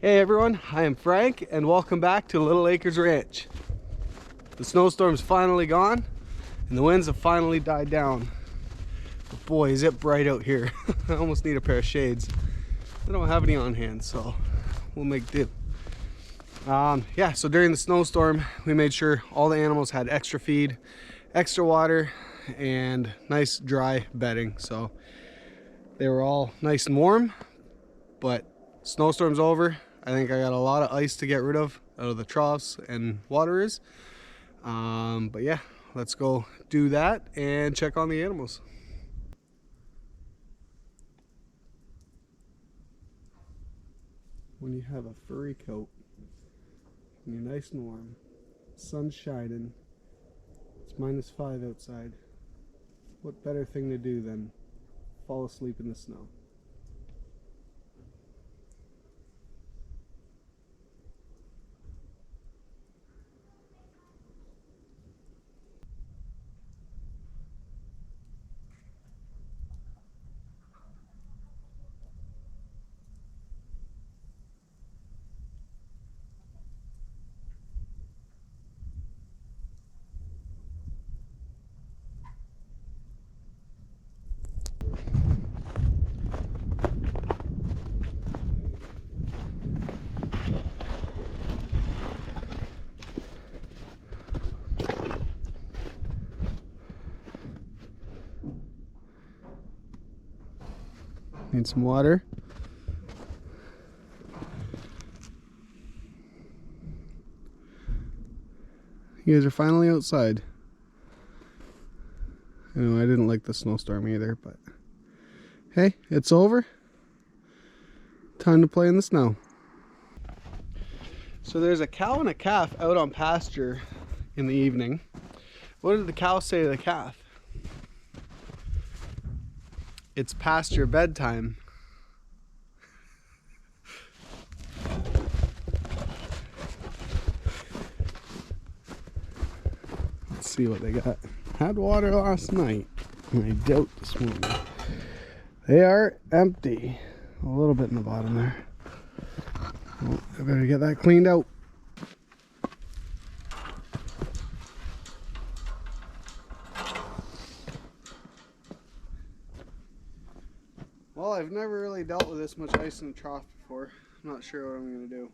Hey everyone, I am Frank and welcome back to Little Acres Ranch. The snowstorm's finally gone and the winds have finally died down. But boy, is it bright out here. I almost need a pair of shades. I don't have any on hand, so we'll make do. Yeah, so during the snowstorm, we made sure all the animals had extra feed, extra water, and nice dry bedding. So they were all nice and warm, but snowstorm's over. I think I got a lot of ice to get rid of out of the troughs and waterers. But yeah, let's go do that and check on the animals. When you have a furry coat and you're nice and warm, sun's shining, it's -5 outside, what better thing to do than fall asleep in the snow? Need some water. You guys are finally outside. I know I didn't like the snowstorm either, but hey, it's over. Time to play in the snow. So there's a cow and a calf out on pasture in the evening. What did the cow say to the calf? It's past your bedtime. Let's see what they got. Had water last night. I doubt this morning. They are empty. A little bit in the bottom there. Well, I better get that cleaned out. Well, I've never really dealt with this much ice in a trough before. I'm not sure what I'm going to do.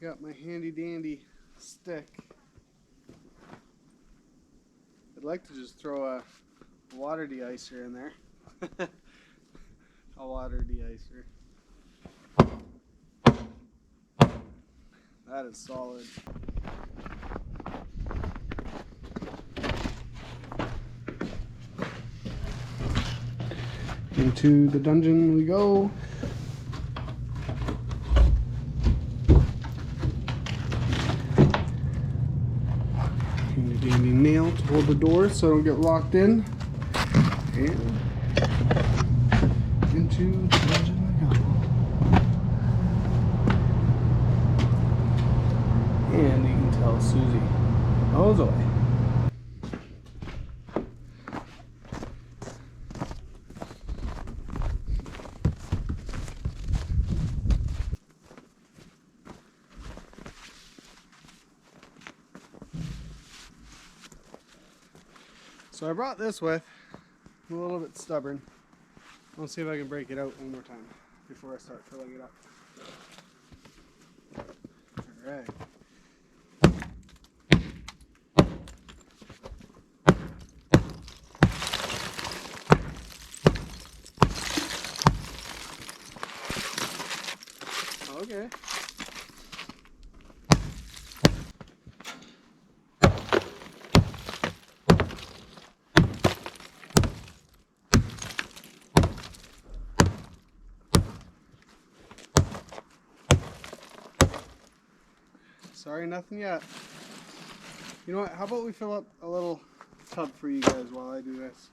Got my handy dandy stick. I'd like to just throw a water de-icer in there. A water de-icer. That is solid. Into the dungeon we go. Handy dandy nail to hold the door so I don't get locked in. And into the dungeon we go. And you can tell Susie goes away. So I brought this with. I'm a little bit stubborn. I'll see if I can break it out one more time before I start filling it up. Alright. Okay. Sorry, nothing yet. You know what? How about we fill up a little tub for you guys while I do this?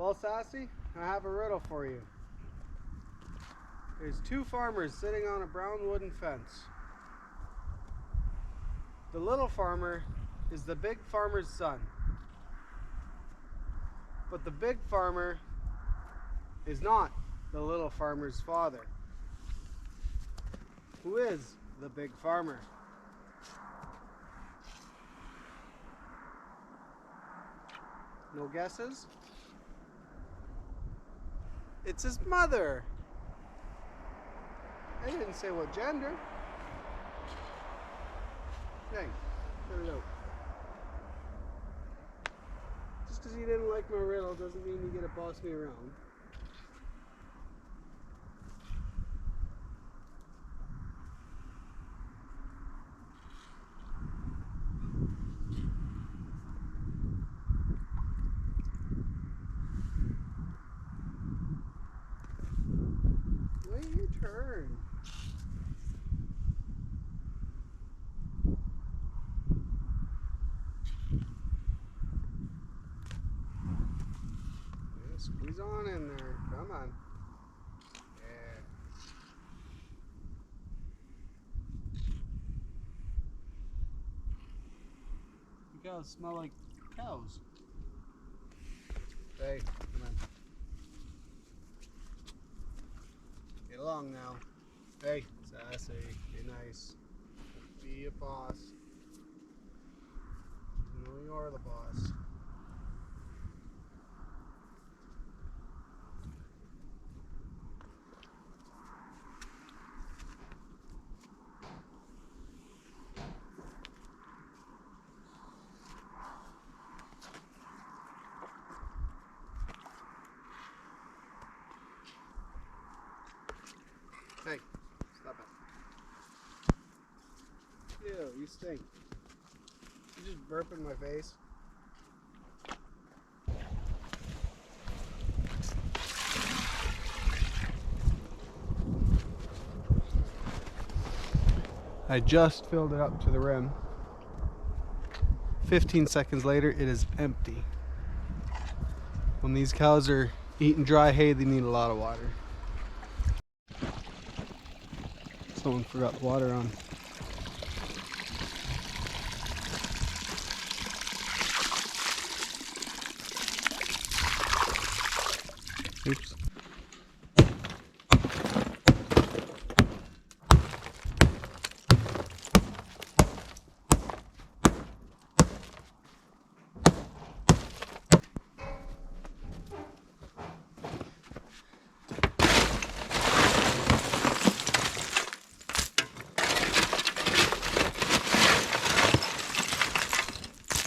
Well, Sassy, I have a riddle for you. There's two farmers sitting on a brown wooden fence. The little farmer is the big farmer's son. But the big farmer is not the little farmer's father. Who is the big farmer? No guesses? It's his mother. I didn't say what gender. Hey, cut it out. Just because you didn't like my riddle doesn't mean you get to boss me around. Wait your turn. Yeah, squeeze on in there. Come on. Yeah. You cows smell like cows. Hey, come on. Get along now. Hey, Sassy, be nice. Be a boss. You know you're the boss. Hey, stop it. Ew, you stink. You just burp in my face. I just filled it up to the rim. 15 seconds later, it is empty. When these cows are eating dry hay, they need a lot of water. Someone forgot the water on. Oops.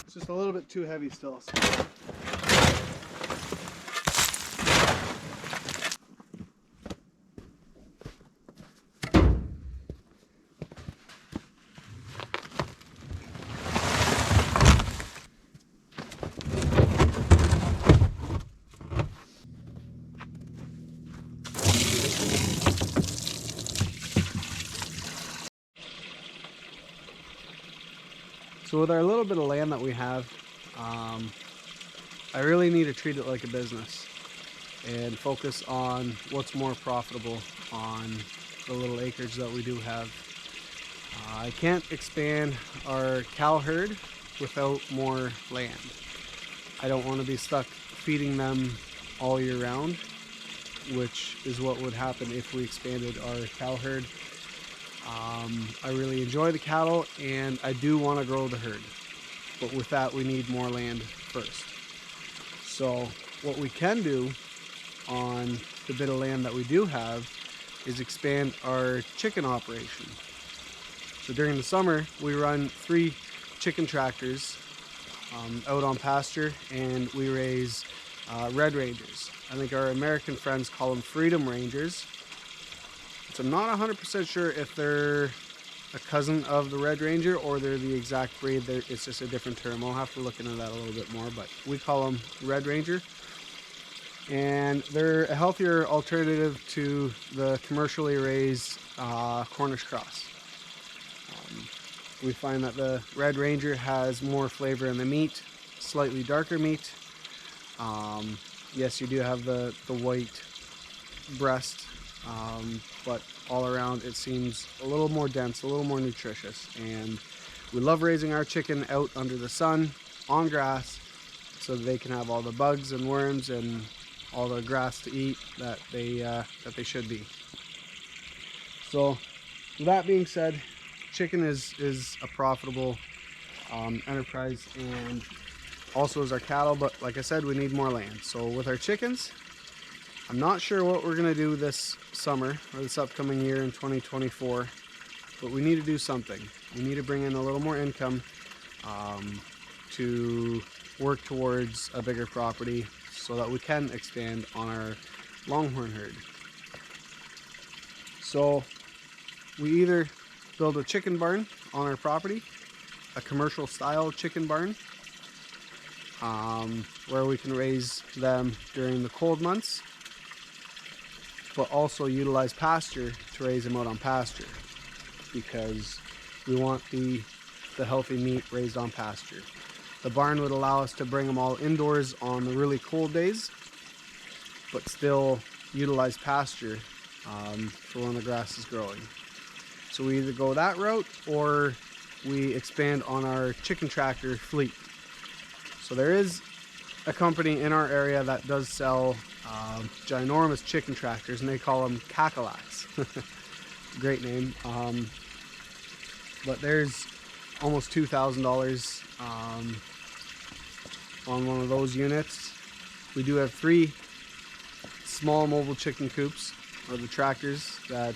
It's just a little bit too heavy still. So with our little bit of land that we have, I really need to treat it like a business and focus on what's more profitable on the little acreage that we do have. I can't expand our cow herd without more land. I don't want to be stuck feeding them all year round, which is what would happen if we expanded our cow herd. I really enjoy the cattle and I do want to grow the herd, but with that we need more land first. So what we can do on the bit of land that we do have is expand our chicken operation. So during the summer we run 3 chicken tractors out on pasture, and we raise Red Rangers. I think our American friends call them Freedom Rangers. So I'm not 100% sure if they're a cousin of the Red Ranger or they're the exact breed. It's just a different term. I'll have to look into that a little bit more, but we call them Red Ranger. And they're a healthier alternative to the commercially raised Cornish cross. We find that the Red Ranger has more flavor in the meat, slightly darker meat. yes, you do have the white breast, but all around it seems a little more dense, a little more nutritious. And we love raising our chicken out under the sun on grass so that they can have all the bugs and worms and all the grass to eat that they should be. So with that being said, chicken is a profitable enterprise, and also is our cattle, but like I said, we need more land. So with our chickens, I'm not sure what we're gonna do this summer or this upcoming year in 2024, but we need to do something. We need to bring in a little more income to work towards a bigger property so that we can expand on our longhorn herd. So we either build a chicken barn on our property, a commercial style chicken barn, where we can raise them during the cold months, but also utilize pasture to raise them out on pasture, because we want the healthy meat raised on pasture. The barn would allow us to bring them all indoors on the really cold days, but still utilize pasture for when the grass is growing. So we either go that route or we expand on our chicken tractor fleet. So there is a company in our area that does sell ginormous chicken tractors, and they call them Cacalacs. Great name. But there's almost $2,000 on one of those units. We do have 3 small mobile chicken coops, or the tractors, that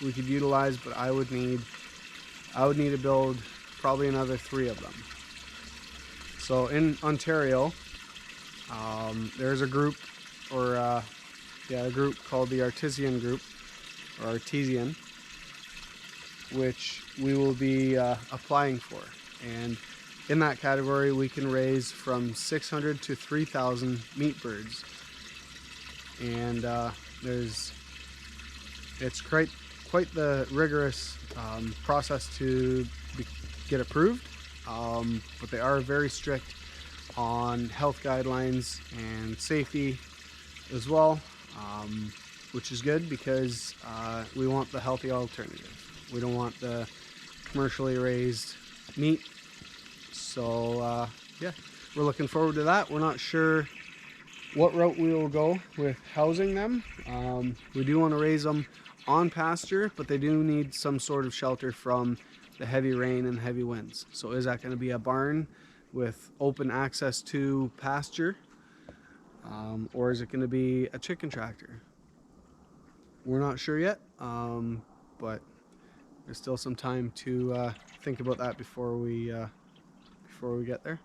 we could utilize, but I would need to build probably another 3 of them. So in Ontario, there's a group, or a group called the Artesian Group, or Artesian, which we will be applying for. And in that category, we can raise from 600 to 3,000 meat birds. And it's quite the rigorous process to get approved, but they are very strict on health guidelines and safety as well, which is good because we want the healthy alternative. We don't want the commercially raised meat. So yeah, we're looking forward to that. We're not sure what route we will go with housing them. We do want to raise them on pasture, but they do need some sort of shelter from the heavy rain and heavy winds. So is that going to be a barn with open access to pasture, or is it going to be a chicken tractor? We're not sure yet, but there's still some time to think about that before we get there.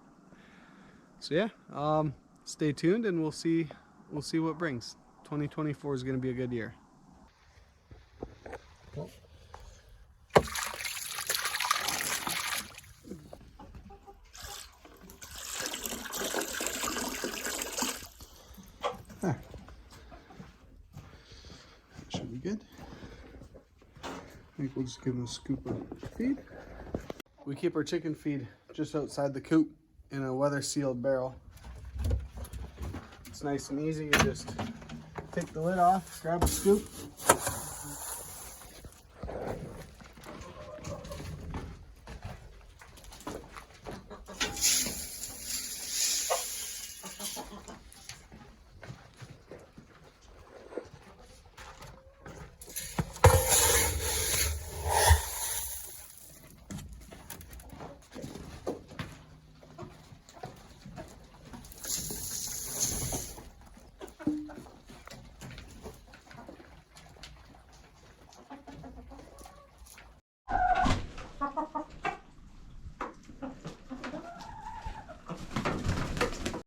So yeah, stay tuned and we'll see what brings. 2024 is going to be a good year. There. Should be good. I think we'll just give them a scoop of feed. We keep our chicken feed just outside the coop in a weather sealed barrel. It's nice and easy. You just take the lid off, grab a scoop,